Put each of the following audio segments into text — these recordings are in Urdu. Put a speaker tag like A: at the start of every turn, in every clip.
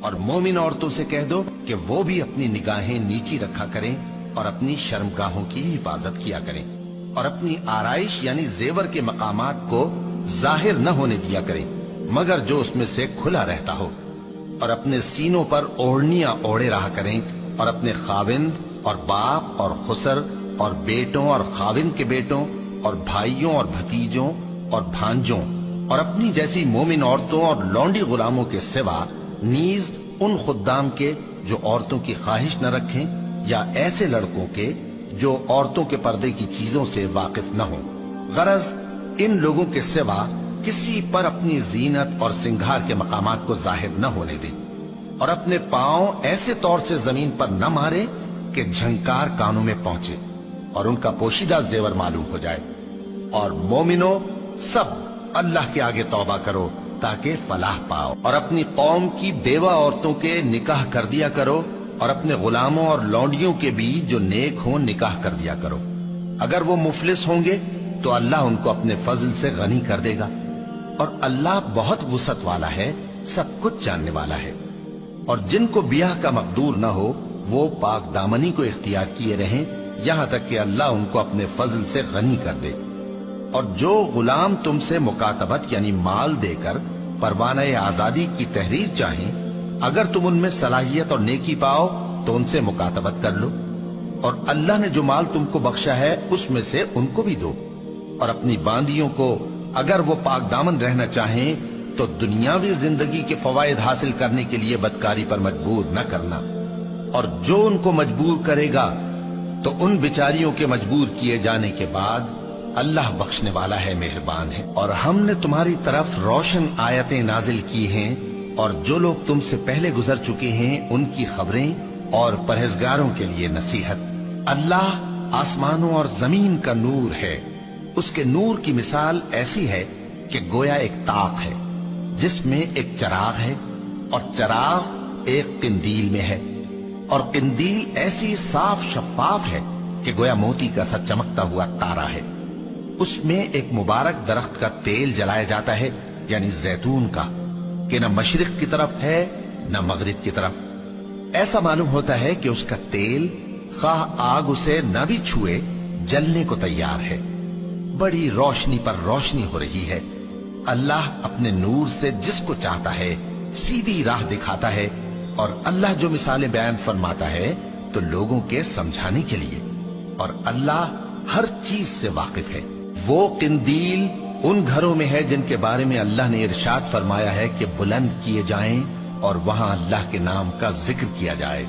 A: اور مومن عورتوں سے کہہ دو کہ وہ بھی اپنی نگاہیں نیچی رکھا کریں اور اپنی شرمگاہوں کی حفاظت کیا کریں، اور اپنی آرائش یعنی زیور کے مقامات کو ظاہر نہ ہونے دیا کریں مگر جو اس میں سے کھلا رہتا ہو، اور اپنے سینوں پر اوڑھنیاں اوڑھے رہا کریں، اور اپنے خاوند اور باپ اور خسر اور بیٹوں اور خاوند کے بیٹوں اور بھائیوں اور بھتیجوں اور بھانجوں اور اپنی جیسی مومن عورتوں اور لونڈی غلاموں کے سوا نیز ان خدام کے جو عورتوں کی خواہش نہ رکھیں، یا ایسے لڑکوں کے جو عورتوں کے پردے کی چیزوں سے واقف نہ ہوں۔ غرض ان لوگوں کے سوا کسی پر اپنی زینت اور سنگھار کے مقامات کو ظاہر نہ ہونے دیں، اور اپنے پاؤں ایسے طور سے زمین پر نہ مارے کہ جھنکار کانوں میں پہنچے اور ان کا پوشیدہ زیور معلوم ہو جائے۔ اور مومنو، سب اللہ کے آگے توبہ کرو تاکہ فلاح پاؤ، اور اپنی قوم کی بیوہ عورتوں کے نکاح کر دیا کرو، اور اپنے غلاموں اور لونڈیوں کے بھی جو نیک ہوں نکاح کر دیا کرو۔ اگر وہ مفلس ہوں گے تو اللہ ان کو اپنے فضل سے غنی کر دے گا، اور اللہ بہت وسعت والا ہے، سب کچھ جاننے والا ہے۔ اور جن کو بیاہ کا مقدور نہ ہو وہ پاک دامنی کو اختیار کیے رہیں یہاں تک کہ اللہ ان کو اپنے فضل سے غنی کر دے۔ اور جو غلام تم سے مکاتبت یعنی مال دے کر پروانہ آزادی کی تحریر چاہیں، اگر تم ان میں صلاحیت اور نیکی پاؤ تو ان سے مکاتبت کر لو، اور اللہ نے جو مال تم کو بخشا ہے اس میں سے ان کو بھی دو۔ اور اپنی باندیوں کو اگر وہ پاک دامن رہنا چاہیں تو دنیاوی زندگی کے فوائد حاصل کرنے کے لیے بدکاری پر مجبور نہ کرنا، اور جو ان کو مجبور کرے گا تو ان بیچاریوں کے مجبور کیے جانے کے بعد اللہ بخشنے والا ہے، مہربان ہے۔ اور ہم نے تمہاری طرف روشن آیتیں نازل کی ہیں، اور جو لوگ تم سے پہلے گزر چکے ہیں ان کی خبریں اور پرہیزگاروں کے لیے نصیحت۔ اللہ آسمانوں اور زمین کا نور ہے، اس کے نور کی مثال ایسی ہے کہ گویا ایک طاق ہے جس میں ایک چراغ ہے، اور چراغ ایک قندیل میں ہے، اور قندیل ایسی صاف شفاف ہے کہ گویا موتی کا سا چمکتا ہوا تارا ہے۔ اس میں ایک مبارک درخت کا تیل جلایا جاتا ہے یعنی زیتون کا، کہ نہ مشرق کی طرف ہے نہ مغرب کی طرف۔ ایسا معلوم ہوتا ہے کہ اس کا تیل خواہ آگ اسے نہ بھی چھوئے جلنے کو تیار ہے۔ بڑی روشنی پر روشنی ہو رہی ہے۔ اللہ اپنے نور سے جس کو چاہتا ہے سیدھی راہ دکھاتا ہے، اور اللہ جو مثالیں بیان فرماتا ہے تو لوگوں کے سمجھانے کے لیے، اور اللہ ہر چیز سے واقف ہے۔ وہ قندیل ان گھروں میں ہے جن کے بارے میں اللہ نے ارشاد فرمایا ہے کہ بلند کیے جائیں اور وہاں اللہ کے نام کا ذکر کیا جائے،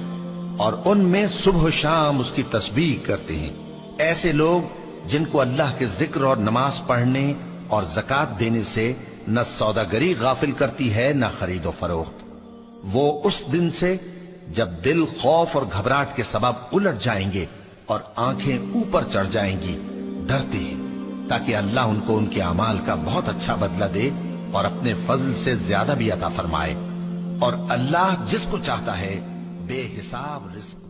A: اور ان میں صبح و شام اس کی تسبیح کرتے ہیں۔ ایسے لوگ جن کو اللہ کے ذکر اور نماز پڑھنے اور زکوٰۃ دینے سے نہ سوداگری غافل کرتی ہے نہ خرید و فروخت، وہ اس دن سے جب دل خوف اور گھبراہٹ کے سبب الٹ جائیں گے اور آنکھیں اوپر چڑھ جائیں گی ڈرتے ہیں، تاکہ اللہ ان کو ان کے اعمال کا بہت اچھا بدلہ دے اور اپنے فضل سے زیادہ بھی عطا فرمائے۔ اور اللہ جس کو چاہتا ہے بے حساب رزق